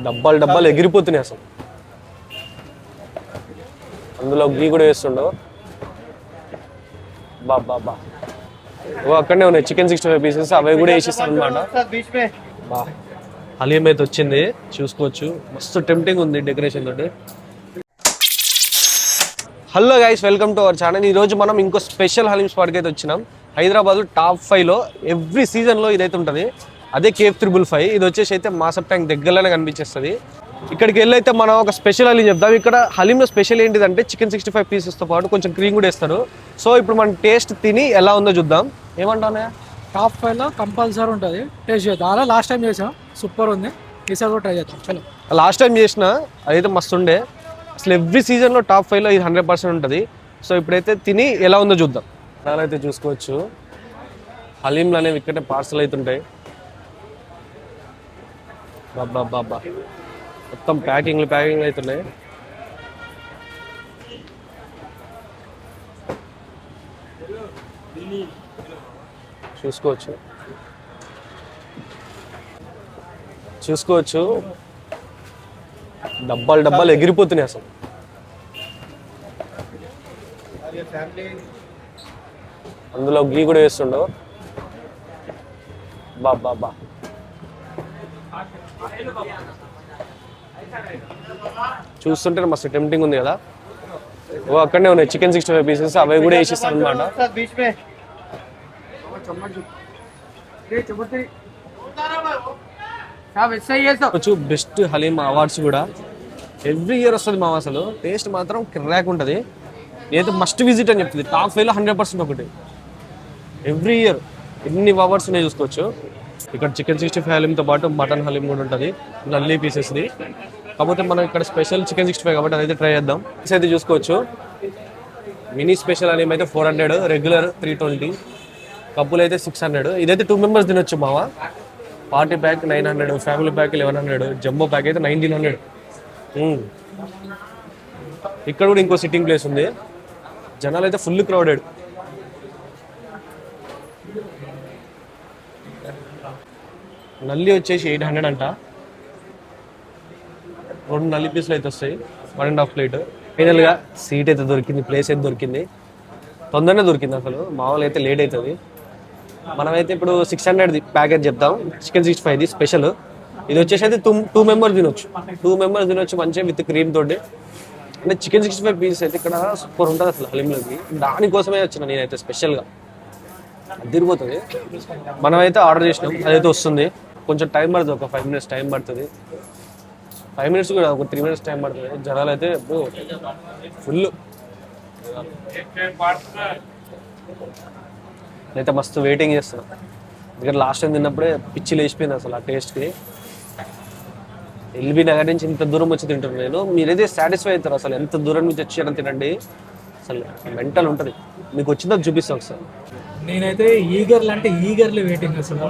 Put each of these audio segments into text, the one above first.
డబ్బాలు డబ్బాలు ఎగిరిపోతున్నాయి అసలు. అందులో గీ కూడా వేస్తుండవు. బాబా అక్కడనే ఉన్నాయి చికెన్ 65 పీసెస్, అవి కూడా వేసిస్తాను అనమాట. హలీం అయితే వచ్చింది, చూసుకోవచ్చు. మస్తు టెంప్టింగ్ ఉంది డెకరేషన్ తోటి. Hello guys, welcome to our channel. ఈ రోజు మనం ఇంకో స్పెషల్ హలీం స్పాట్కి అయితే వచ్చినాం. హైదరాబాద్ టాప్ 5లో ఎవ్రీ సీజన్లో ఇదైతే ఉంటుంది. అదే కేఫ్ 555. ఇది వచ్చేసి అయితే మాసప్ ట్యాంక్ దగ్గరలోనే కనిపించేస్తుంది. ఇక్కడికి వెళ్ళి అయితే మనం ఒక స్పెషల్ హలీం చెప్దాం. ఇక్కడ హలీంలో స్పెషల్ ఏంటిదంటే చికెన్ 65 పీసెస్తో పాటు కొంచెం క్రీమ్ కూడా వేస్తారు. సో ఇప్పుడు మనం టేస్ట్ తిని ఎలా ఉందో చూద్దాం. ఏమంటానే? టాప్ 5లో కంపల్సరీ ఉంటుంది, టేస్ట్ చేద్దాం. అలా లాస్ట్ టైం చేసాం, సూపర్ ఉంది. ఈసారి కూడా ట్రై చేద్దాం. చలో. లాస్ట్ టైం చేసిన అదైతే మస్తు ఉండే. అసలు ఎవ్రీ సీజన్లో టాప్ 5లో ఇది 100% ఉంటుంది. సో ఇప్పుడైతే తిని ఎలా ఉందో చూద్దాం. అలా అయితే చూసుకోవచ్చు, హలీంలు అనేవి ఇక్కడే పార్సల్ అవుతుంటాయి. బాబా మొత్తం ప్యాకింగ్లు అవుతున్నాయి. చూసుకోవచ్చు డబ్బాలు ఎగిరిపోతున్నాయి అసలు. అందులో గీ కూడా వేస్తుండవు. బాబా చూస్తుంటే మస్తు టెంప్టింగ్ ఉంది కదా. అక్కడనే ఉన్నాయి చికెన్ 65 పీసెస్, అవి కూడా వేసిస్తాను అనమాట. బెస్ట్ హలీం అవార్డ్స్ కూడా ఎవ్రీ ఇయర్ వస్తుంది మా. అసలు టేస్ట్ మాత్రం కిరాక్ ఉంటుంది. ఏదైతే మస్ట్ విజిట్ అని చెప్తుంది. టాప్ 5లో 100% ఒకటి. ఎవ్రీ ఇయర్ ఎన్ని అవార్డ్స్ ఉన్నాయి చూసుకోవచ్చు. ఇక్కడ చికెన్ 65 హలీంతో పాటు మటన్ హలీం కూడా ఉంటుంది, నల్లి పీసెస్ది. కాకపోతే మనం ఇక్కడ స్పెషల్ చికెన్ 65 కాబట్టి అదైతే ట్రై చేద్దాం. అయితే చూసుకోవచ్చు, మినీ స్పెషల్ హలీం అయితే 400, రెగ్యులర్ 320, కప్పులు అయితే 600. ఇదైతే 2 మెంబర్స్ తినొచ్చు మావా. Party pack 900, family pack 1100, jumbo pack అయితే 1900. ఇక్కడ కూడా ఇంకో సిట్టింగ్ ప్లేస్ ఉంది. జనాలు అయితే ఫుల్ క్రౌడెడ్. నల్లి వచ్చేసి 800 అంట. 2 నల్లి పీసులు అయితే వస్తాయి, 1.5 ప్లేట్. ఫైనల్గా సీట్ అయితే దొరికింది, ప్లేస్ అయితే దొరికింది. తొందరనే దొరికింది. అసలు మామూలు అయితే లేట్ అవుతుంది. మనమైతే ఇప్పుడు 600 ప్యాకేజ్ చెప్తాం. Chicken 65 special. ఇది వచ్చేసి అయితే 2 మెంబర్స్ తినొచ్చు. 2 మెంబర్స్ తినొచ్చు మంచిగా, విత్ క్రీమ్ తోటి. అంటే చికెన్ 65 పీసెస్ అయితే ఇక్కడ సూపర్ ఉంటుంది అసలు హలీంలోకి. దానికోసమే వచ్చిన నేనైతే స్పెషల్గా. తిరిగిపోతుంది. మనమైతే ఆర్డర్ చేసినాం, అదైతే వస్తుంది. కొంచెం టైం పడుతుంది, ఒక 5 minutes టైం పడుతుంది. 5 minutes కూడా ఒక 3 minutes టైం పడుతుంది. జనాలు అయితే ఫుల్. నేనైతే మస్తు వెయిటింగ్ చేస్తున్నాను. ఇక్కడ లాస్ట్ టైం తిన్నప్పుడే పిచ్చి లేచిపోయింది అసలు ఆ టేస్ట్కి. ఎల్బీ నగర్ నుంచి ఇంత దూరం వచ్చి తింటున్నాను నేను. మీరైతే సాటిస్ఫై అవుతారు. అసలు ఎంత దూరం నుంచి వచ్చి తినండి, అసలు మెంటల్ ఉంటుంది. మీకు వచ్చిందో చూపిస్తాను ఒకసారి. నేనైతే ఈగర్లీ వెయిటింగ్. అసలు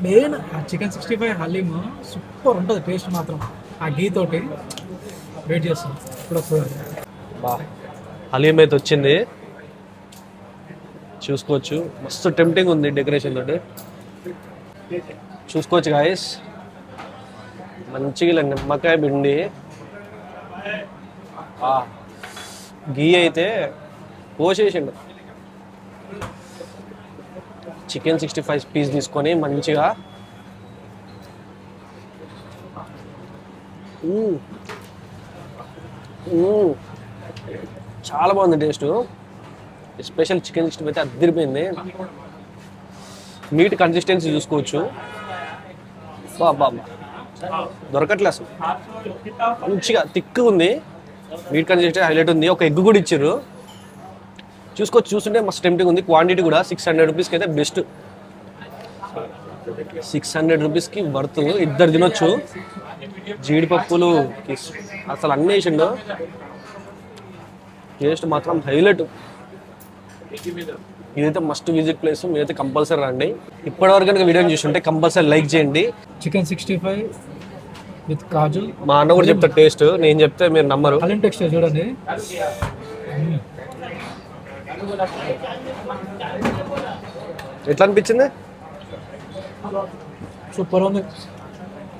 మెయిన్ ఆ చికెన్ 65 హలీం సూపర్ ఉంటుంది, టేస్ట్ మాత్రం. ఆ గీ తోటి వెయిట్ చేస్తాను ఇప్పుడు వస్తుంది. హలీం అయితే వచ్చింది, చూసుకోవచ్చు. మస్తు టెంప్టింగ్ ఉంది డెకరేషన్ తోటి. చూసుకోవచ్చు గాయస్, మంచిగా ఇలా నిమ్మకాయ పిండి, గీ అయితే పోసేసిండు. చికెన్ 65 పీస్ తీసుకొని మంచిగా చాలా బాగుంది టేస్ట్. స్పెషల్ చికెన్ 65 అయితే అదిరిపోయింది. మీట్ కన్సిస్టెన్సీ చూసుకోవచ్చు. బాబా దొరకట్లే అసలు, మంచిగా థిక్గా ఉంది. మీట్ కన్సిస్టెన్సీ హైలైట్ ఉంది. ఒక ఎగ్ కూడా ఇచ్చారు, చూసుకోవచ్చు. చూస్తుంటే మస్తు టెంప్టింగ్ ఉంది. క్వాంటిటీ కూడా 600 రూపీస్కి అయితే బెస్ట్. 600 రూపీస్కి వర్త్. 2 తినొచ్చు. జీడిపప్పులు అసలు అన్నీ వేసిండు. టేస్ట్ మాత్రం హైలైట్. ఇదైతే మస్ట్ విజిట్ ప్లేస్. మీరైతే కంపల్సరీ రండి. ఇప్పటివరకు కనుక వీడియోని చూస్తుంటే కంపల్సరీ లైక్ చేయండి. చికెన్ 65 విత్ కాజు. మా అన్న కూడా చెప్తారు టేస్ట్, నేను చెప్తే మీరు నమ్మరు. హలీం టెక్స్చర్ చూడండి. ఎట్లా అనిపించింది? సూపర్ ఉంది.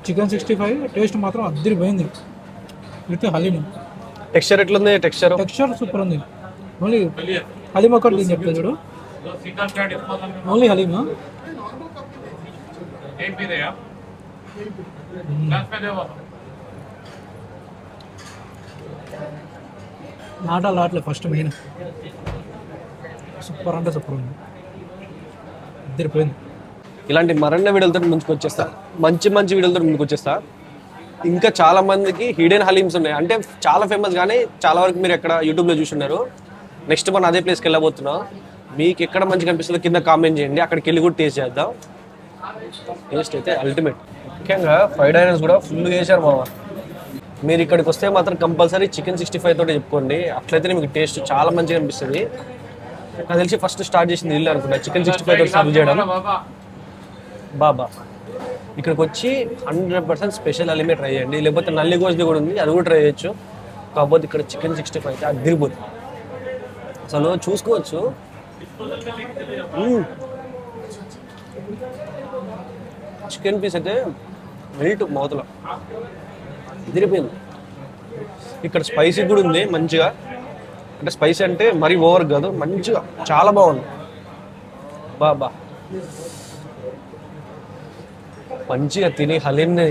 చికెన్ 65 టేస్ట్ మాత్రం అద్దరిపోయింది విత్ హలీం. టెక్స్చర్ ఎట్లుంది? టెక్స్చర్ టెక్స్చర్ సూపర్ ఉంది. ఓన్లీ హలీం ఒకటి నేను చెప్తాను చూడు, ఓన్లీ హలీమ్. నాటలే ఫస్ట్ మెయిన్ సూపర్ అంటే సూపర్ ఉంది, ఇద్దరిపోయింది. ఇలాంటి మరన్న వీడియోలతో ముందుకు వచ్చేస్తా, మంచి మంచి వీడియోలతో ముందుకు వచ్చేస్తా. ఇంకా చాలా మందికి హిడెన్ హలీమ్స్ ఉన్నాయి, అంటే చాలా ఫేమస్ కానీ చాలా వరకు మీరు ఎక్కడ యూట్యూబ్లో చూస్తున్నారు. నెక్స్ట్ మనం అదే ప్లేస్కి వెళ్ళబోతున్నాం. మీకు ఎక్కడ మంచిగా కనిపిస్తుందో కింద కామెంట్ చేయండి, అక్కడికి వెళ్ళి కూడా టేస్ట్ చేద్దాం. టేస్ట్ అయితే అల్టిమేట్. ముఖ్యంగా ఫ్రైడ్ ఐరన్స్ కూడా ఫుల్ చేశారు మామ. మీరు ఇక్కడికి వస్తే మాత్రం కంపల్సరీ చికెన్ 65 తోటే చెప్పుకోండి, అట్లయితే మీకు టేస్ట్ చాలా మంచిగా అనిపిస్తుంది. నాకు తెలిసి ఫస్ట్ స్టార్ట్ చేసింది ఇల్లు అనుకుంటా చికెన్ 65 తోటి సర్వ్ చేయడం. బాబా ఇక్కడికి వచ్చి 100% స్పెషల్ హలీమే ట్రై చేయండి, లేకపోతే నల్లి గోజ్ది కూడా ఉంది, అది కూడా ట్రై చేయొచ్చు. కాకపోతే ఇక్కడ చికెన్ 65 అయితే అదిరిపోతుంది అసలు, చూసుకోవచ్చు. చికెన్ పీస్ అయితే మెల్ట్ మౌత్లో అదిరిపోయింది. ఇక్కడ స్పైసీ కూడా ఉంది మంచిగా, అంటే స్పైసీ అంటే మరీ ఓవర్ కాదు, మంచిగా చాలా బాగుంది. బాబా మంచిగా తిని హలీంని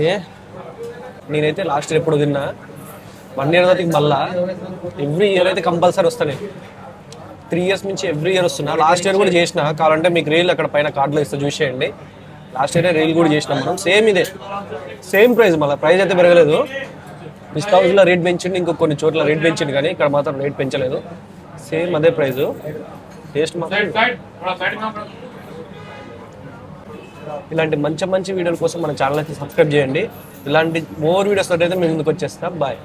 నేనైతే లాస్ట్ ఇయర్ ఎప్పుడు తిన్నా, 1 ఇయర్ తర్వాత మళ్ళా ఎవ్రీ ఇయర్ అయితే కంపల్సరీ వస్తాను. 3 ఇయర్స్ నుంచి ఎవ్రీ ఇయర్ వస్తున్నా. లాస్ట్ ఇయర్ కూడా చేసిన, కావాలంటే మీకు రీల్ అక్కడ పైన కార్డులో ఇస్తే చూసేయండి. లాస్ట్ ఇయర్ రీల్ కూడా చేసినాం మనం, సేమ్ ఇదే సేమ్ ప్రైస్, మళ్ళీ ప్రైస్ అయితే పెరగలేదు. మిస్ట్ హౌస్లో రేట్ పెంచింది, ఇంకో కొన్ని చోట్ల రేట్ పెంచింది, కానీ ఇక్కడ మాత్రం రేట్ పెంచలేదు, సేమ్ అదే ప్రైస్. టేస్ట్ మాత్రం ఇలాంటి మంచి మంచి వీడియోల కోసం మన ఛానల్ అయితే సబ్స్క్రైబ్ చేయండి. ఇలాంటి మోర్ వీడియోస్ అయితే మేము ముందుకు వచ్చేస్తాం. బాయ్.